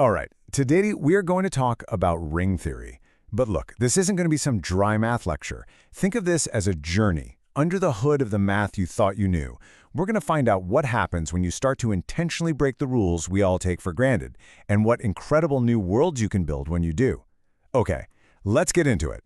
All right, today we are going to talk about ring theory. But look, this isn't going to be some dry math lecture. Think of this as a journey. Under the hood of the math you thought you knew, we're going to find out what happens when you start to intentionally break the rules we all take for granted, and what incredible new worlds you can build when you do. Okay, let's get into it.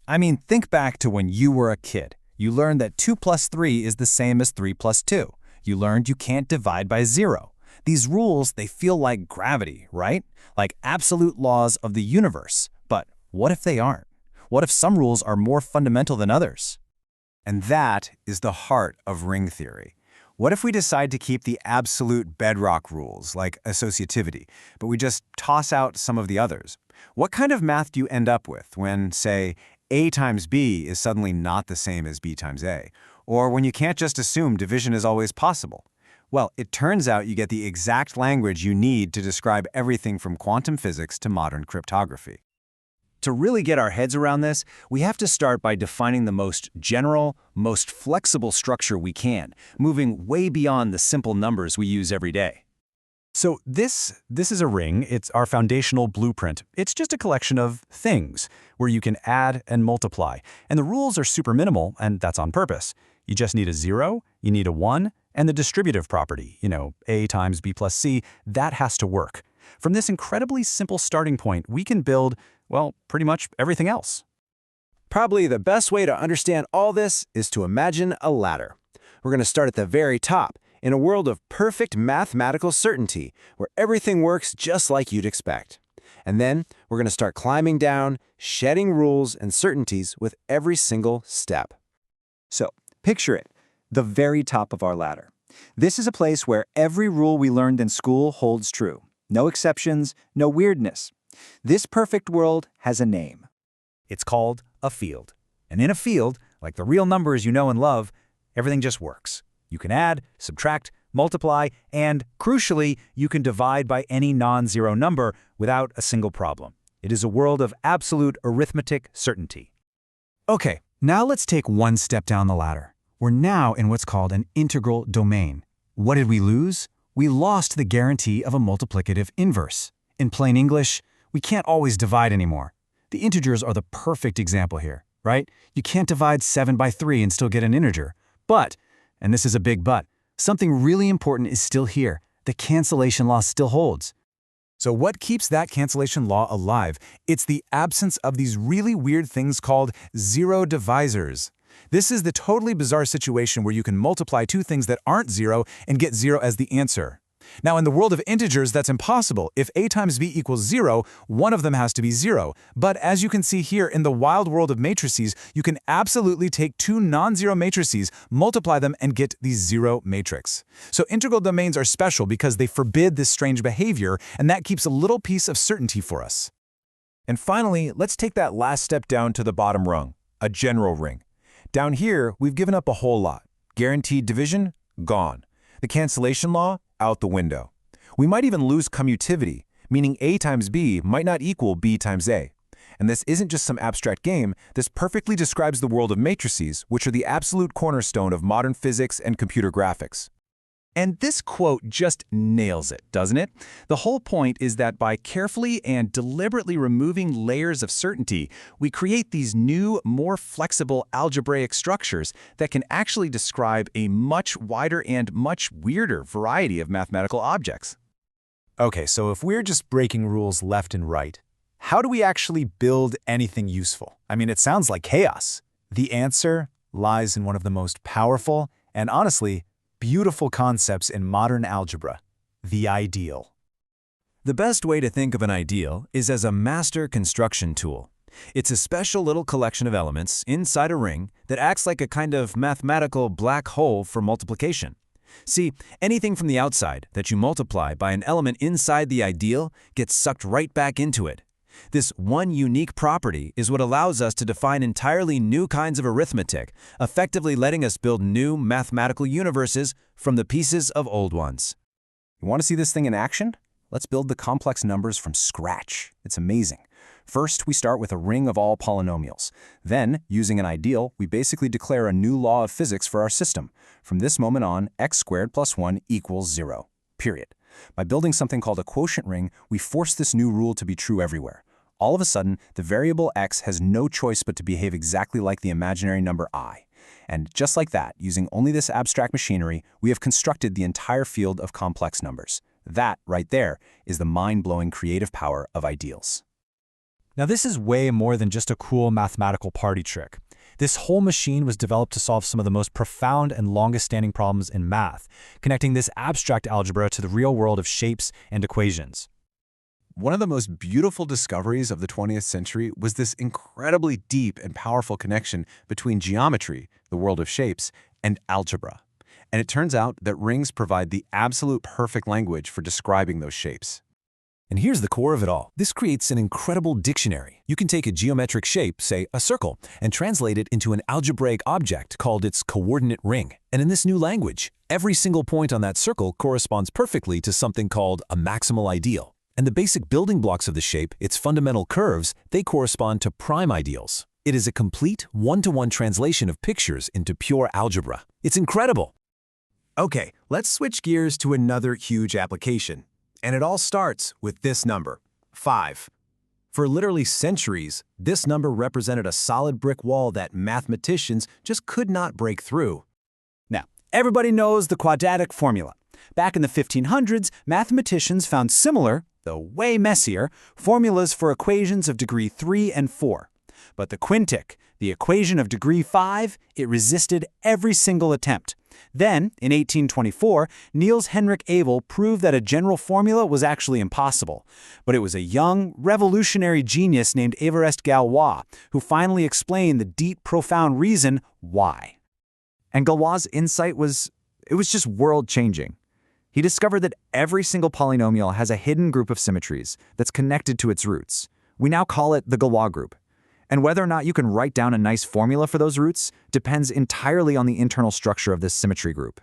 I mean, think back to when you were a kid. You learned that 2 plus 3 is the same as 3 plus 2. You learned you can't divide by 0. These rules, they feel like gravity, right? Like absolute laws of the universe. But what if they aren't? What if some rules are more fundamental than others? And that is the heart of ring theory. What if we decide to keep the absolute bedrock rules, like associativity, but we just toss out some of the others? What kind of math do you end up with when, say, A times B is suddenly not the same as B times A? Or when you can't just assume division is always possible? Well, it turns out you get the exact language you need to describe everything from quantum physics to modern cryptography. To really get our heads around this, we have to start by defining the most general, most flexible structure we can, moving way beyond the simple numbers we use every day. So this is a ring. It's our foundational blueprint. It's just a collection of things where you can add and multiply. And the rules are super minimal, and that's on purpose. You just need a 0, you need a 1, and the distributive property, A times B plus C, that has to work. From this incredibly simple starting point, we can build, well, pretty much everything else. Probably the best way to understand all this is to imagine a ladder. We're going to start at the very top, in a world of perfect mathematical certainty, where everything works just like you'd expect. And then we're going to start climbing down, shedding rules and certainties with every single step. So, picture it, the very top of our ladder. This is a place where every rule we learned in school holds true. No exceptions, no weirdness. This perfect world has a name. It's called a field. And in a field, like the real numbers you know and love, everything just works. You can add, subtract, multiply, and, crucially, you can divide by any non-zero number without a single problem. It is a world of absolute arithmetic certainty. Okay, now let's take one step down the ladder. We're now in what's called an integral domain. What did we lose? We lost the guarantee of a multiplicative inverse. In plain English, we can't always divide anymore. The integers are the perfect example here, right? You can't divide 7 by 3 and still get an integer. But, and this is a big but, something really important is still here. The cancellation law still holds. So what keeps that cancellation law alive? It's the absence of these really weird things called zero divisors. This is the totally bizarre situation where you can multiply two things that aren't 0 and get 0 as the answer. Now, in the world of integers, that's impossible. If A times B equals 0, one of them has to be 0. But as you can see here in the wild world of matrices, you can absolutely take two non-zero matrices, multiply them, and get the zero matrix. So integral domains are special because they forbid this strange behavior, and that keeps a little piece of certainty for us. And finally, let's take that last step down to the bottom rung, a general ring. Down here, we've given up a whole lot. Guaranteed division? Gone. The cancellation law? Out the window. We might even lose commutativity, meaning A times B might not equal B times A. And this isn't just some abstract game, this perfectly describes the world of matrices, which are the absolute cornerstone of modern physics and computer graphics. And this quote just nails it, doesn't it? The whole point is that by carefully and deliberately removing layers of certainty, we create these new, more flexible algebraic structures that can actually describe a much wider and much weirder variety of mathematical objects. Okay, so if we're just breaking rules left and right, how do we actually build anything useful? I mean, it sounds like chaos. The answer lies in one of the most powerful and, honestly, beautiful concepts in modern algebra, the ideal. The best way to think of an ideal is as a master construction tool. It's a special little collection of elements inside a ring that acts like a kind of mathematical black hole for multiplication. See, anything from the outside that you multiply by an element inside the ideal gets sucked right back into it. This one unique property is what allows us to define entirely new kinds of arithmetic, effectively letting us build new mathematical universes from the pieces of old ones. You want to see this thing in action? Let's build the complex numbers from scratch. It's amazing. First, we start with a ring of all polynomials. Then, using an ideal, we basically declare a new law of physics for our system. From this moment on, x squared plus 1 equals 0. Period. By building something called a quotient ring, we force this new rule to be true everywhere. All of a sudden, the variable x has no choice but to behave exactly like the imaginary number I. And just like that, using only this abstract machinery, we have constructed the entire field of complex numbers. That, right there, is the mind-blowing creative power of ideals. Now this is way more than just a cool mathematical party trick. This whole machine was developed to solve some of the most profound and longest-standing problems in math, connecting this abstract algebra to the real world of shapes and equations. One of the most beautiful discoveries of the 20th century was this incredibly deep and powerful connection between geometry, the world of shapes, and algebra. And it turns out that rings provide the absolute perfect language for describing those shapes. And here's the core of it all. This creates an incredible dictionary. You can take a geometric shape, say a circle, and translate it into an algebraic object called its coordinate ring. And in this new language, every single point on that circle corresponds perfectly to something called a maximal ideal. And the basic building blocks of the shape, its fundamental curves, they correspond to prime ideals. It is a complete one-to-one translation of pictures into pure algebra. It's incredible. Okay, let's switch gears to another huge application. And it all starts with this number, 5. For literally centuries, this number represented a solid brick wall that mathematicians just could not break through. Now, everybody knows the quadratic formula. Back in the 1500s, mathematicians found similar, though way messier, formulas for equations of degree 3 and 4. But the quintic, the equation of degree 5, it resisted every single attempt. Then, in 1824, Niels Henrik Abel proved that a general formula was actually impossible. But it was a young, revolutionary genius named Évariste Galois who finally explained the deep, profound reason why. And Galois' insight was just world-changing. He discovered that every single polynomial has a hidden group of symmetries that's connected to its roots. We now call it the Galois group. And whether or not you can write down a nice formula for those roots depends entirely on the internal structure of this symmetry group.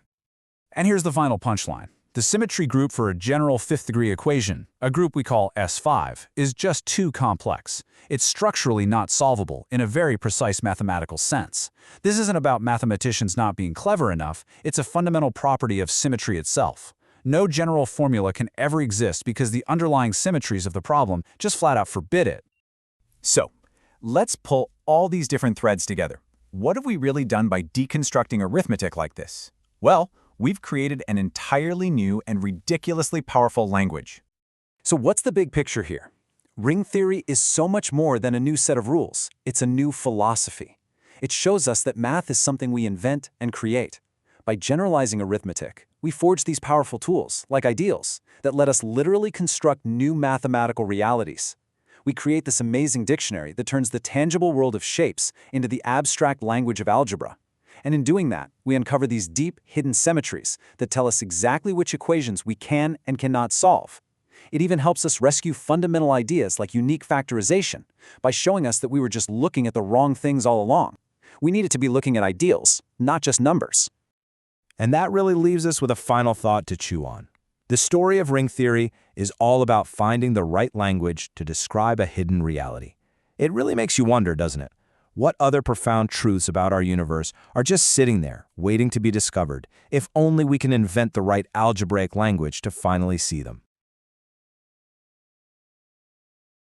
And here's the final punchline. The symmetry group for a general fifth-degree equation, a group we call S5, is just too complex. It's structurally not solvable in a very precise mathematical sense. This isn't about mathematicians not being clever enough, it's a fundamental property of symmetry itself. No general formula can ever exist because the underlying symmetries of the problem just flat out forbid it. So, let's pull all these different threads together. What have we really done by deconstructing arithmetic like this? Well, we've created an entirely new and ridiculously powerful language. So what's the big picture here? Ring theory is so much more than a new set of rules. It's a new philosophy. It shows us that math is something we invent and create. By generalizing arithmetic, we forge these powerful tools, like ideals, that let us literally construct new mathematical realities. We create this amazing dictionary that turns the tangible world of shapes into the abstract language of algebra. And in doing that, we uncover these deep, hidden symmetries that tell us exactly which equations we can and cannot solve. It even helps us rescue fundamental ideas like unique factorization by showing us that we were just looking at the wrong things all along. We needed to be looking at ideals, not just numbers. And that really leaves us with a final thought to chew on. The story of ring theory is all about finding the right language to describe a hidden reality. It really makes you wonder, doesn't it? What other profound truths about our universe are just sitting there, waiting to be discovered, if only we can invent the right algebraic language to finally see them.